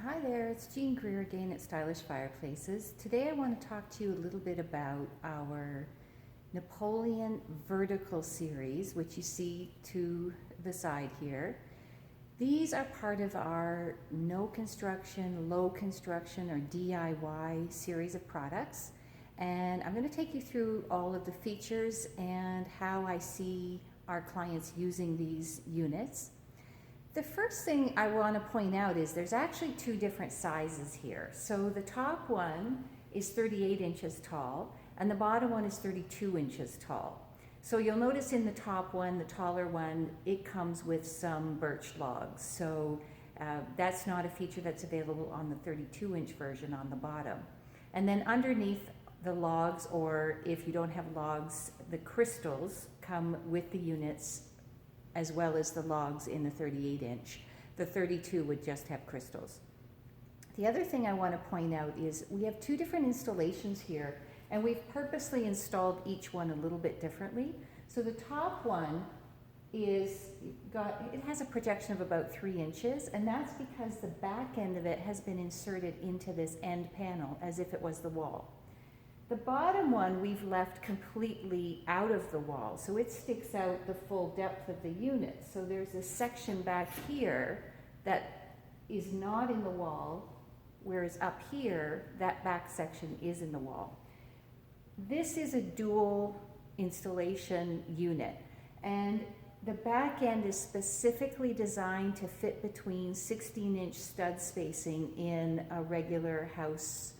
Hi there, it's Jean Greer again at Stylish Fireplaces. Today I want to talk to you a little bit about our Napoleon vertical series, which you see to the side here. These are part of our no construction, low construction, or DIY series of products. And I'm going to take you through all of the features and how I see our clients using these units. The first thing I want to point out is there's actually two different sizes here. So the top one is 38 inches tall and the bottom one is 32 inches tall. So you'll notice in the top one, the taller one, it comes with some birch logs. So that's not a feature that's available on the 32-inch version on the bottom. And then underneath the logs, or if you don't have logs, the crystals come with the units as well as the logs in the 38-inch. The 32 would just have crystals. The other thing I want to point out is we have two different installations here, and we've purposely installed each one a little bit differently. So the top one it has a projection of about 3 inches, and that's because the back end of it has been inserted into this end panel as if it was the wall. The bottom one we've left completely out of the wall, so it sticks out the full depth of the unit. So there's a section back here that is not in the wall, whereas up here, that back section is in the wall. This is a dual installation unit, and the back end is specifically designed to fit between 16-inch stud spacing in a regular house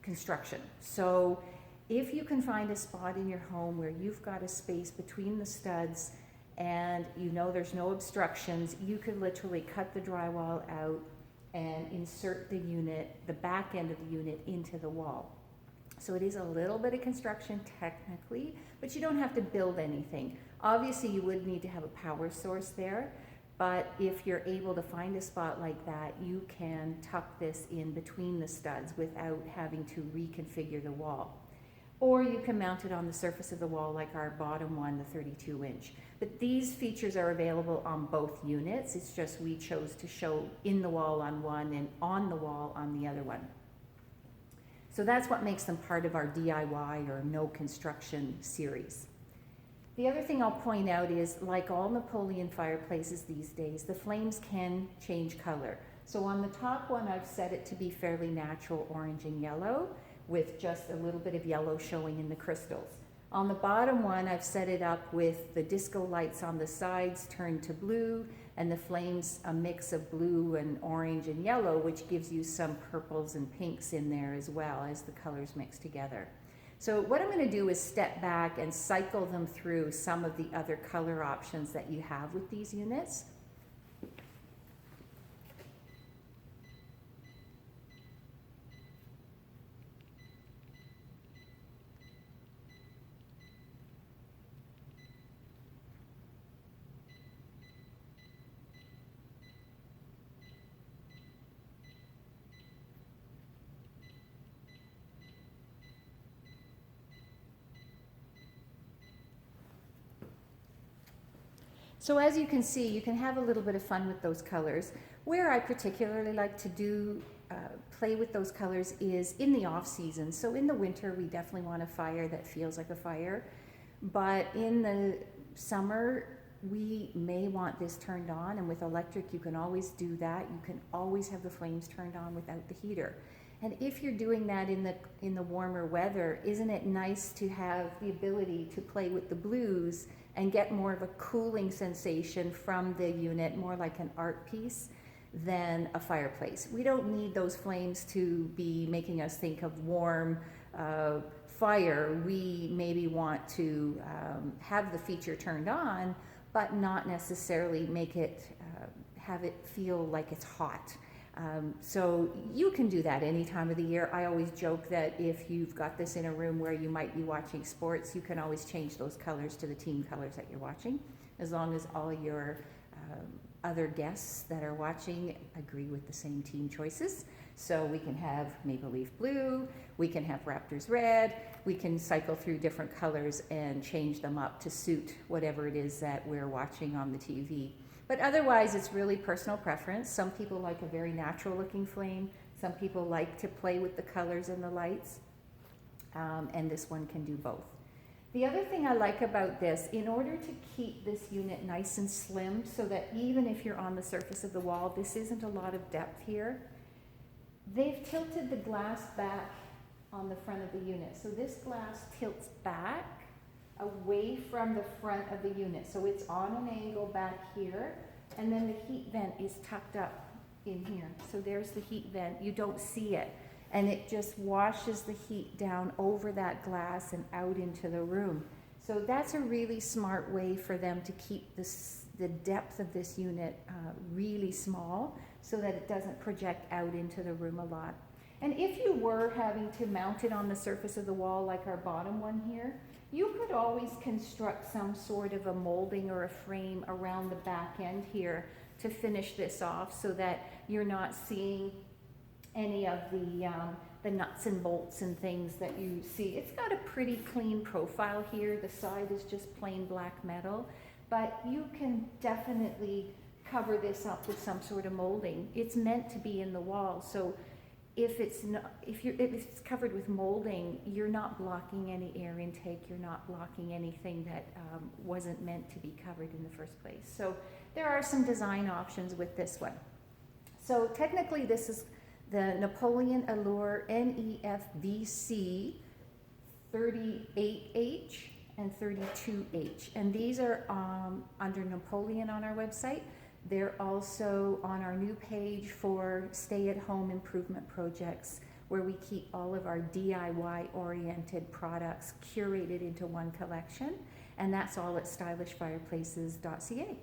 construction. So if you can find a spot in your home where you've got a space between the studs and you know there's no obstructions, you could literally cut the drywall out and insert the unit, the back end of the unit, into the wall. So it is a little bit of construction technically, but you don't have to build anything. Obviously you would need to have a power source there, but if you're able to find a spot like that, you can tuck this in between the studs without having to reconfigure the wall. Or you can mount it on the surface of the wall like our bottom one, the 32-inch. But these features are available on both units. It's just we chose to show in the wall on one and on the wall on the other one. So that's what makes them part of our DIY or no construction series. The other thing I'll point out is, like all Napoleon fireplaces these days, the flames can change color. So on the top one, I've set it to be fairly natural orange and yellow, with just a little bit of yellow showing in the crystals. On the bottom one, I've set it up with the disco lights on the sides turned to blue, and the flames a mix of blue and orange and yellow, which gives you some purples and pinks in there as well as the colors mix together. So what I'm going to do is step back and cycle them through some of the other color options that you have with these units. So as you can see, you can have a little bit of fun with those colors. Where I particularly like to play with those colors is in the off season. So in the winter, we definitely want a fire that feels like a fire. But in the summer, we may want this turned on, and with electric, you can always do that. You can always have the flames turned on without the heater. And if you're doing that in the warmer weather, isn't it nice to have the ability to play with the blues and get more of a cooling sensation from the unit, more like an art piece than a fireplace? We don't need those flames to be making us think of warm fire. We maybe want to have the feature turned on, but not necessarily make it, have it feel like it's hot. So you can do that any time of the year. I always joke that if you've got this in a room where you might be watching sports, you can always change those colors to the team colors that you're watching, as long as all your other guests that are watching agree with the same team choices. So we can have Maple Leaf Blue, we can have Raptors Red, we can cycle through different colors and change them up to suit whatever it is that we're watching on the TV. But otherwise, it's really personal preference. Some people like a very natural looking flame. Some people like to play with the colors and the lights. And this one can do both. The other thing I like about this, in order to keep this unit nice and slim so that even if you're on the surface of the wall, this isn't a lot of depth here, they've tilted the glass back on the front of the unit. So this glass tilts back away from the front of the unit. So it's on an angle back here, and then the heat vent is tucked up in here. So there's the heat vent. You don't see it. And it just washes the heat down over that glass and out into the room. So that's a really smart way for them to keep the depth of this unit really small so that it doesn't project out into the room a lot. And if you were having to mount it on the surface of the wall like our bottom one here, you could always construct some sort of a molding or a frame around the back end here to finish this off so that you're not seeing any of the nuts and bolts and things that you see. It's got a pretty clean profile here. The side is just plain black metal, but you can definitely cover this up with some sort of molding. It's meant to be in the wall, so if it's covered with molding, you're not blocking any air intake. You're not blocking anything that wasn't meant to be covered in the first place. So there are some design options with this one. So technically, this is the Napoleon Allure NEFVC38H and 32H. And these are under Napoleon on our website. They're also on our new page for stay-at-home improvement projects, where we keep all of our DIY-oriented products curated into one collection. And that's all at stylishfireplaces.ca.